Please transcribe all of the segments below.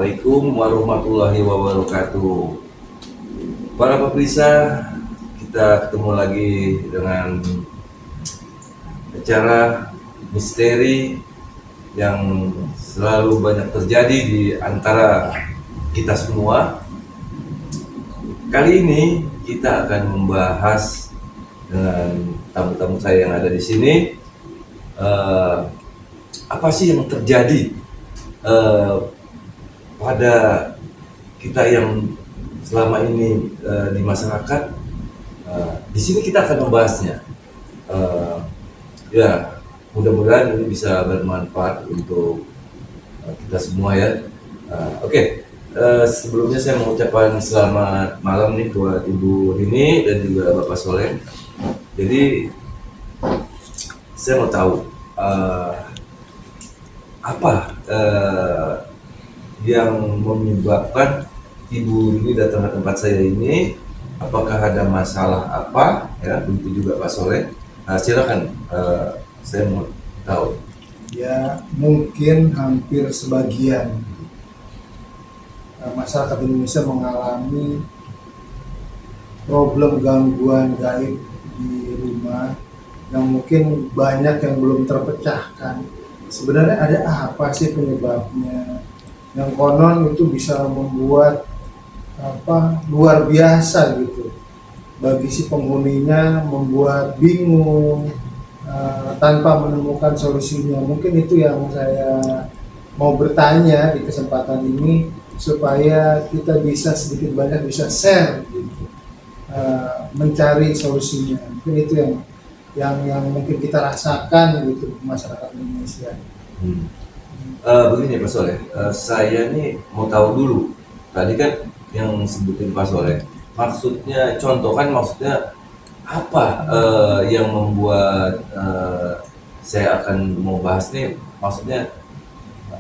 Assalamualaikum warahmatullahi wabarakatuh. Para pemirsa, kita ketemu lagi dengan acara misteri yang selalu banyak terjadi di antara kita semua. Kali ini kita akan membahas dengan tamu-tamu saya yang ada di sini, apa sih yang terjadi pada kita yang selama ini di masyarakat. Di sini kita akan membahasnya. Ya, mudah-mudahan ini bisa bermanfaat untuk kita semua ya. Oke. Sebelumnya saya mengucapkan selamat malam nih buat Ibu Rini dan juga Bapak Soleh. Jadi saya mau tahu apa yang menyebabkan Ibu Rini datang ke tempat saya ini. Apakah ada masalah apa ya, begitu juga Pak Soleh. Silakan, saya mau tahu. Ya, mungkin hampir sebagian masyarakat Indonesia mengalami problem gangguan gaib di rumah yang mungkin banyak yang belum terpecahkan. Sebenarnya ada apa sih penyebabnya? Yang konon itu bisa membuat luar biasa gitu bagi si penghuninya, membuat bingung tanpa menemukan solusinya. Mungkin itu yang saya mau bertanya di kesempatan ini, supaya kita bisa sedikit banyak bisa share gitu, mencari solusinya. Mungkin itu yang mungkin kita rasakan gitu masyarakat Indonesia. Begini Pak Soleh, saya nih mau tahu dulu. Tadi kan yang sebutin Pak Soleh, maksudnya maksudnya apa yang membuat saya akan mau bahas nih, maksudnya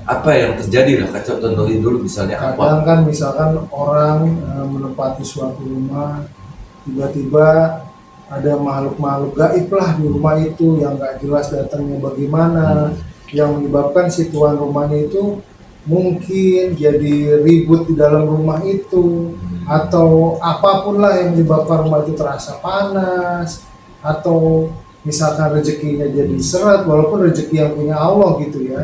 apa yang terjadi lah, contohin dulu misalnya apa. Kadang kan misalkan orang menempati suatu rumah, tiba-tiba ada makhluk-makhluk gaib lah di rumah itu yang gak jelas datangnya bagaimana, yang menyebabkan si tuan rumahnya itu mungkin jadi ribut di dalam rumah itu, atau apapun lah yang menyebabkan rumah itu terasa panas, atau misalkan rezekinya jadi seret walaupun rezeki yang punya Allah gitu ya.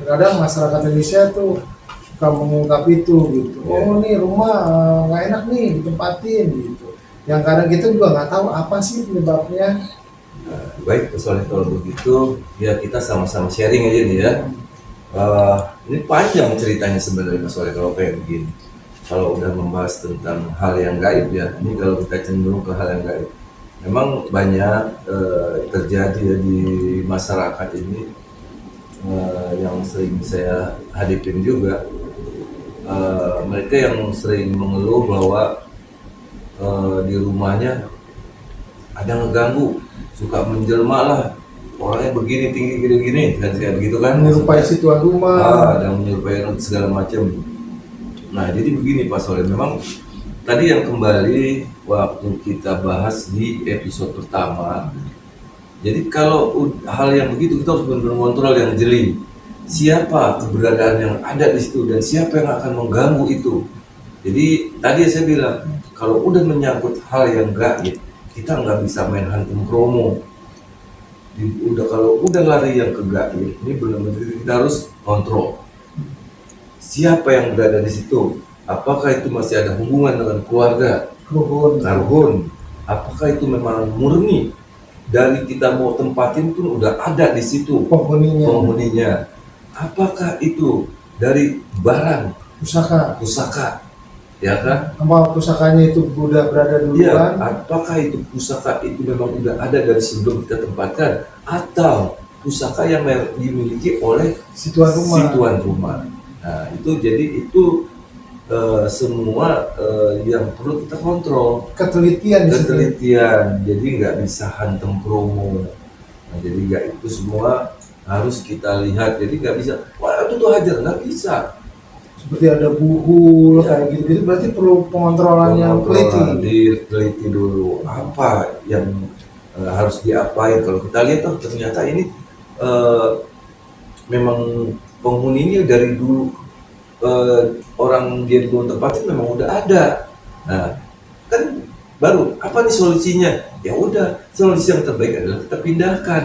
Kadang masyarakat Indonesia tuh suka mengungkap itu gitu. Oh nih rumah nggak enak nih ditempatin gitu. Yang kadang kita juga nggak tahu apa sih penyebabnya. Baik Pak Soleh, kalau begitu ya kita sama-sama sharing aja nih ya. Ini panjang ceritanya sebenarnya Pak Soleh kalau kayak begini. Kalau udah membahas tentang hal yang gaib ya, ini kalau kita cenderung ke hal yang gaib, memang banyak terjadi ya di masyarakat ini. Yang sering saya hadapin juga, mereka yang sering mengeluh bahwa di rumahnya ada ngeganggu, suka menjelma lah, orangnya begini tinggi gini-gini, kayak begitu kan, Menyerupai si tuan rumah. dan menyerupai segala macam. Nah jadi begini Pak Soleh, memang tadi yang kembali waktu kita bahas di episode pertama. Jadi kalau hal yang begitu kita harus benar-benar kontrol yang jeli. Siapa keberadaan yang ada di situ dan siapa yang akan mengganggu itu. Jadi tadi saya bilang, kalau udah menyangkut hal yang gaib, kita nggak bisa main hantum kromo. Kalau udah lari yang ke gaib, ini benar-benar kita harus kontrol. Siapa yang berada di situ? Apakah itu masih ada hubungan dengan keluarga? Karhun. Apakah itu memang murni dari kita mau tempatin pun udah ada di situ penghuninya. Apakah itu dari barang pusaka ya kan? Apa pusakanya itu udah berada duluan? Apakah itu pusaka itu memang udah ada dari sebelum kita tempatkan, atau pusaka yang dimiliki oleh si tuan rumah. Nah itu jadi itu semua yang perlu kita kontrol, ketelitian. Jadi nggak bisa hantam promo. Nah, jadi nggak, itu semua harus kita lihat. Jadi nggak bisa wah itu tuh hajar, nggak bisa. Seperti ada buhul kayak gitu, berarti perlu pengontrolan yang teliti dulu apa yang harus diapain. Kalau kita lihat ternyata ini memang penghuninya dari dulu orang dia belum tempatin memang udah ada. Nah, kan baru apa nih solusinya? Ya udah, solusi yang terbaik adalah kita pindahkan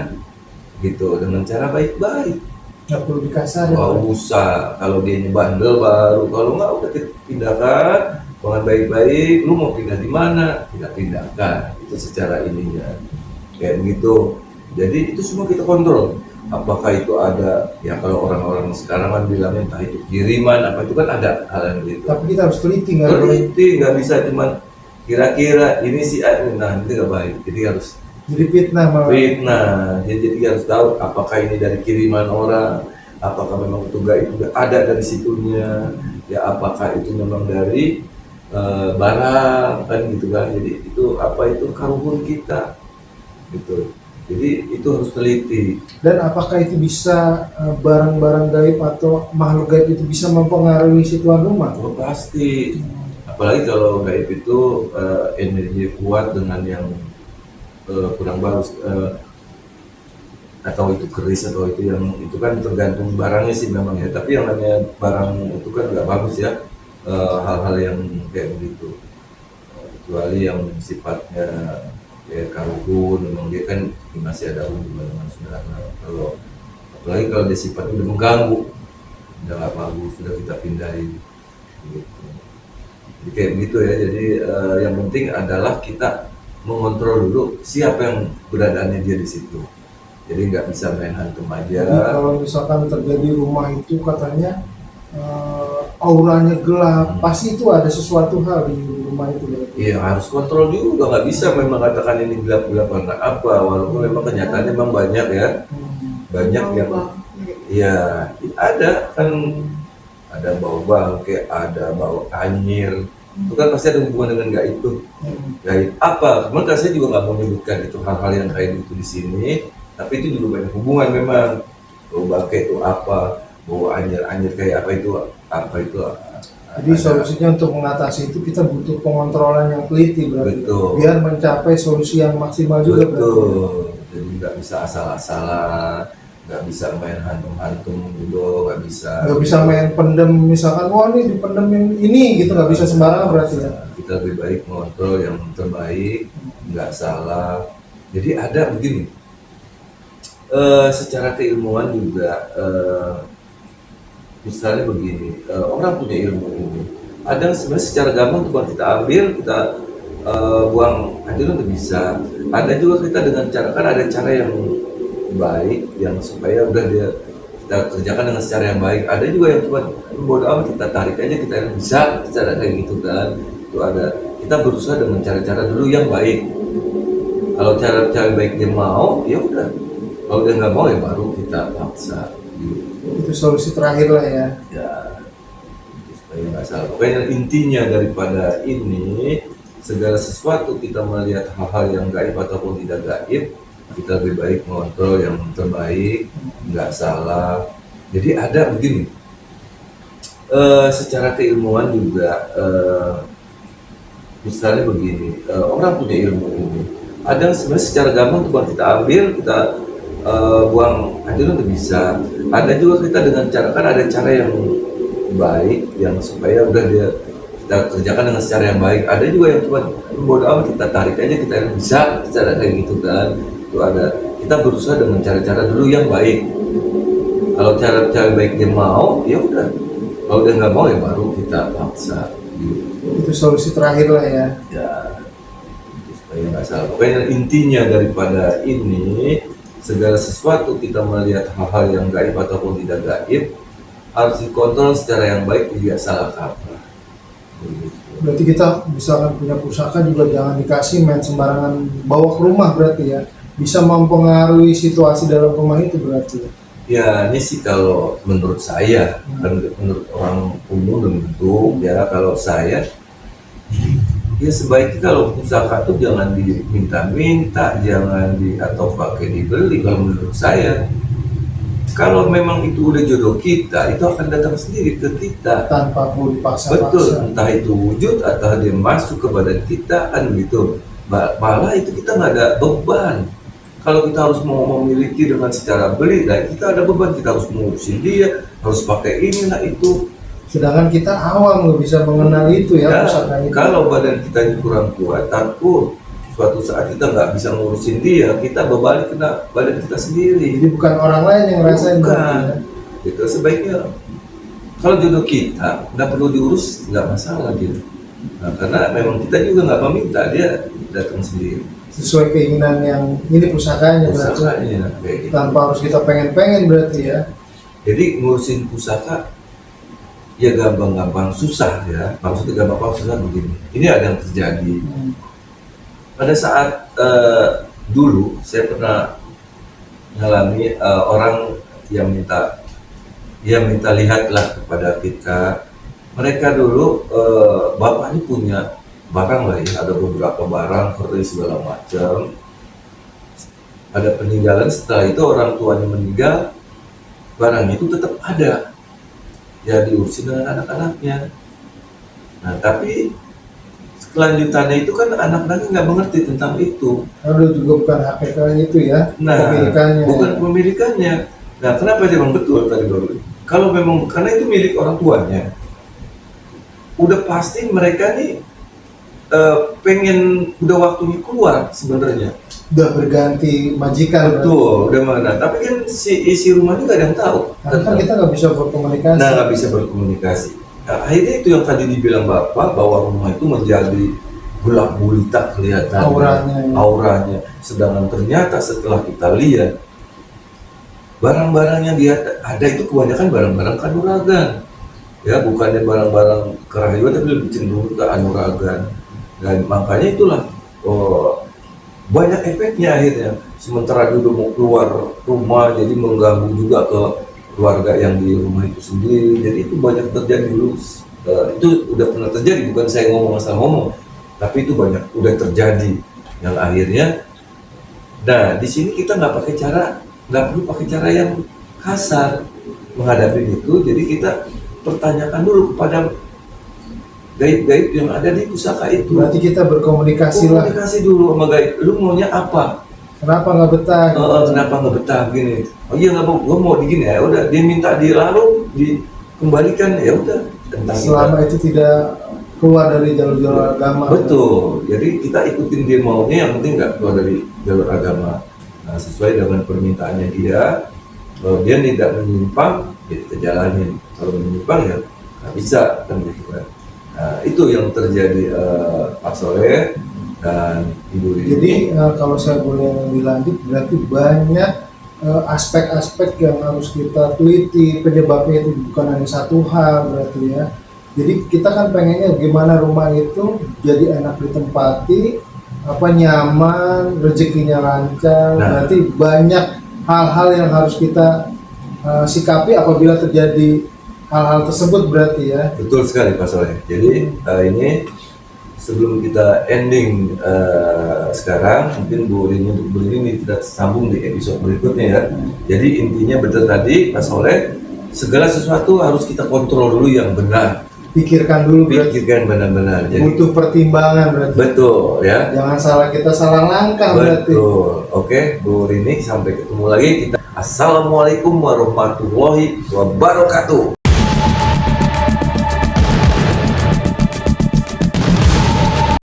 gitu dengan cara baik-baik. nggak perlu dikasarin. Nggak usah, kalau dia ini bandel baru, kalau nggak udah kita pindahkan dengan baik-baik. Lu mau pindah di mana? Kita pindahkan. Itu secara ininya kayak begitu. Jadi itu semua kita kontrol. Apakah itu ada, ya kalau orang-orang sekarang kan bilangnya entah itu kiriman apa, itu kan ada hal yang gitu. Tapi kita harus teliti, nggak boleh Teliti, nggak bisa cuman kira-kira ini si A, nah itu nggak baik. Jadi harus jadi fitnah malah. fitnah. Jadi harus tahu apakah ini dari kiriman orang, apakah memang itu nggak, itu ada dari situnya, ya apakah itu memang dari barang kan gitu kan. Jadi itu apa, itu karun kita gitu. Jadi itu harus teliti. Dan apakah itu bisa barang-barang gaib atau makhluk gaib itu bisa mempengaruhi si tuan rumah? Oh, pasti. Apalagi kalau gaib itu energi kuat dengan yang kurang bagus, atau itu keris atau itu yang itu kan tergantung barangnya sih memang ya. Tapi yang namanya barang itu kan nggak bagus ya, hal-hal yang kayak begitu. Kecuali yang sifatnya kayak karun, memang dia kan masih ada hubungan dengan saudara. Kalau apalagi kalau dia sifatnya udah mengganggu, udah nggak bagus, sudah kita pindahin gitu. Jadi kayak begitu ya. Jadi yang penting adalah kita mengontrol dulu siapa yang beradaannya dia di situ. Jadi nggak bisa main hantum aja. Jadi kalau misalkan terjadi rumah itu katanya auranya gelap, pasti itu ada sesuatu hal di rumah itu. Iya, harus kontrol juga, nggak bisa memang katakan ini gelap-gelap karena apa, walaupun memang kenyataannya memang banyak ya, banyak yang ya ada kan, ada bau bangke, ada bau anyir, itu kan pasti ada hubungan dengan gaib itu. Gaib apa? Maka saya juga nggak mau menyebutkan itu hal-hal yang kayak gitu di sini, tapi itu juga banyak hubungan memang. Bau bangke itu apa? Bau anyir kayak apa itu? Apa itu? Jadi solusinya untuk mengatasi itu kita butuh pengontrolan yang teliti berarti. Betul. Biar mencapai solusi yang maksimal juga. Betul. Berarti. Jadi nggak bisa asal-asalan, nggak bisa main hantum-hantum gitu, nggak bisa. Nggak bisa main pendem, misalkan wah ini dipendem ini gitu, nggak bisa sembarangan berarti ya. Kita lebih baik mengontrol yang terbaik, nggak salah. Jadi ada begini, secara keilmuan juga, misalnya begini, orang punya ilmu ini, ada sebenarnya secara gampang tuh kita ambil, kita buang aja udah bisa. Ada juga kita dengan cara, kan ada cara yang baik, yang supaya udah dia kita kerjakan dengan secara yang baik. Ada juga yang cuma bodoh amat, kita tarik aja, kita bisa cara kayak gitu kan. Itu ada, kita berusaha dengan cara-cara dulu yang baik. Kalau cara-cara baik dia mau, ya udah. Kalau dia nggak mau ya baru kita paksa. Gitu. Itu solusi terakhir lah ya. Ya, supaya nggak salah. Pokoknya intinya daripada ini, segala sesuatu kita melihat hal-hal yang gaib ataupun tidak gaib, kita lebih baik mengontrol yang terbaik, nggak salah. Jadi ada begini, secara keilmuan juga, misalnya begini, orang punya ilmu ini, ada sebenarnya secara gampang tuh kita ambil, kita buang aja udah bisa. Ada juga kita dengan cara, kan ada cara yang baik, yang supaya udah dia kita kerjakan dengan secara yang baik. Ada juga yang cuma bodoh amat, kita tarik aja, kita bisa cara kayak gitu kan. Itu ada, kita berusaha dengan cara-cara dulu yang baik. Kalau cara-cara baik dia mau, ya udah. Kalau dia nggak mau ya baru kita paksa. Gitu. Itu solusi terakhir lah ya. Ya, supaya nggak salah. Pokoknya intinya daripada ini, segala sesuatu kita melihat hal-hal yang gaib ataupun tidak gaib, harus dikontrol secara yang baik, tidak salah kaprah. Berarti kita misalkan punya pusaka juga jangan dikasih main sembarangan bawa ke rumah berarti ya. Bisa mempengaruhi situasi dalam rumah itu berarti ya. Ya, ini sih kalau menurut saya, kan menurut orang umum tentu ya, kalau saya ya sebaiknya kalau pusaka tuh jangan diminta-minta, jangan atau pakai dibeli. Kalau menurut saya, kalau memang itu udah jodoh kita, itu akan datang sendiri ke kita Tanpa perlu dipaksa-paksa. betul, entah itu wujud atau dia masuk ke badan kita kan gitu. Malah itu kita nggak ada beban. Kalau kita harus mau memiliki dengan secara beli, nah kita ada beban, kita harus mengurusin dia, harus pakai ini, nah itu Sedangkan kita awam nggak bisa mengenal itu ya, Ya, pusaka itu. kalau badan kita ini kurang kuat, takut suatu saat kita nggak bisa ngurusin dia, kita berbalik kena badan kita sendiri. Jadi bukan orang lain yang ngerasain berarti ya. Bukan. Itu sebaiknya kalau jodoh kita nggak perlu diurus, nggak masalah gitu. Nah, karena memang kita juga nggak meminta, dia datang sendiri. Sesuai keinginan yang ini pusakanya berarti. Pusakanya kayak gitu. Tanpa harus kita pengen-pengen berarti ya. Jadi ngurusin pusaka ya gampang-gampang susah ya. Maksudnya gampang susah begini. Ini ada yang terjadi. Pada saat dulu saya pernah mengalami orang yang minta lihatlah kepada kita. Mereka dulu bapaknya punya barang lah ya, ada beberapa barang seperti segala macam. Ada peninggalan, setelah itu orang tuanya meninggal, barang itu tetap ada. Ya diurusin dengan anak-anaknya. Nah tapi kelanjutannya itu kan anak-anaknya nggak mengerti tentang itu. Aduh, juga bukan hakikatnya itu ya, Nah, kepemilikannya. bukan pemilikannya. Nah, kenapa dia bilang betul tadi baru? Kalau memang karena itu milik orang tuanya, udah pasti mereka nih pengen udah waktunya keluar sebenarnya. Udah berganti majikan. Betul, udah mana? Tapi kan si isi rumah juga ada yang tahu. Karena kan kita nggak bisa berkomunikasi. Nah, nggak bisa berkomunikasi. Nah, akhirnya itu yang tadi dibilang Bapak bahwa rumah itu menjadi gelap gulita kelihatan Auranya, ya. auranya. Sedangkan ternyata setelah kita lihat barang-barang yang dia ada itu kebanyakan barang-barang kanuragan, ya bukannya barang-barang kerahyuan tapi lebih cenderung ke anuragan. Dan makanya itulah banyak efeknya akhirnya. Sementara dulu mau keluar rumah jadi mengganggu juga ke keluarga yang di rumah itu sendiri. Jadi itu banyak terjadi dulu. Itu udah pernah terjadi, bukan saya ngomong asal ngomong, tapi itu banyak udah terjadi yang akhirnya. Nah di sini kita nggak perlu pakai cara yang kasar menghadapi itu. Jadi kita pertanyakan dulu kepada gaib-gaib yang ada di pusaka itu. Berarti kita berkomunikasi lah. Komunikasi dulu sama gaib. Lu maunya apa? Kenapa nggak betah? Kenapa nggak betah begini? Oh iya nggak mau, gue mau digini ya. Udah dia minta dilarung, dikembalikan ya udah. Selama itu tidak keluar dari jalur-jalur agama. Betul. Jadi kita ikutin dia maunya, yang penting nggak keluar dari jalur agama. Nah, sesuai dengan permintaannya dia. Kalau dia tidak menyimpang, ya kita jalanin. Kalau menyimpang ya nggak bisa kan gitu kan. Nah, itu yang terjadi Pak Soleh dan Ibu Rini. Jadi kalau saya boleh lebih lanjut, berarti banyak aspek-aspek yang harus kita teliti. Penyebabnya itu bukan hanya satu hal berarti ya. Jadi kita kan pengennya gimana rumah itu jadi enak ditempati, nyaman, rezekinya lancar. Nah. Berarti banyak hal-hal yang harus kita sikapi apabila terjadi hal-hal tersebut berarti ya. Betul sekali Pak Soleh. Jadi ini sebelum kita ending sekarang, mungkin Bu Rini tidak sambung di episode berikutnya ya. Jadi intinya betul tadi Pak Soleh, segala sesuatu harus kita kontrol dulu yang benar. Pikirkan dulu berarti. Pikirkan benar-benar. Jadi Butuh pertimbangan berarti. betul ya. Jangan salah kita salah langkah berarti. Betul. Oke, Bu Rini, sampai ketemu lagi kita. Assalamualaikum warahmatullahi wabarakatuh.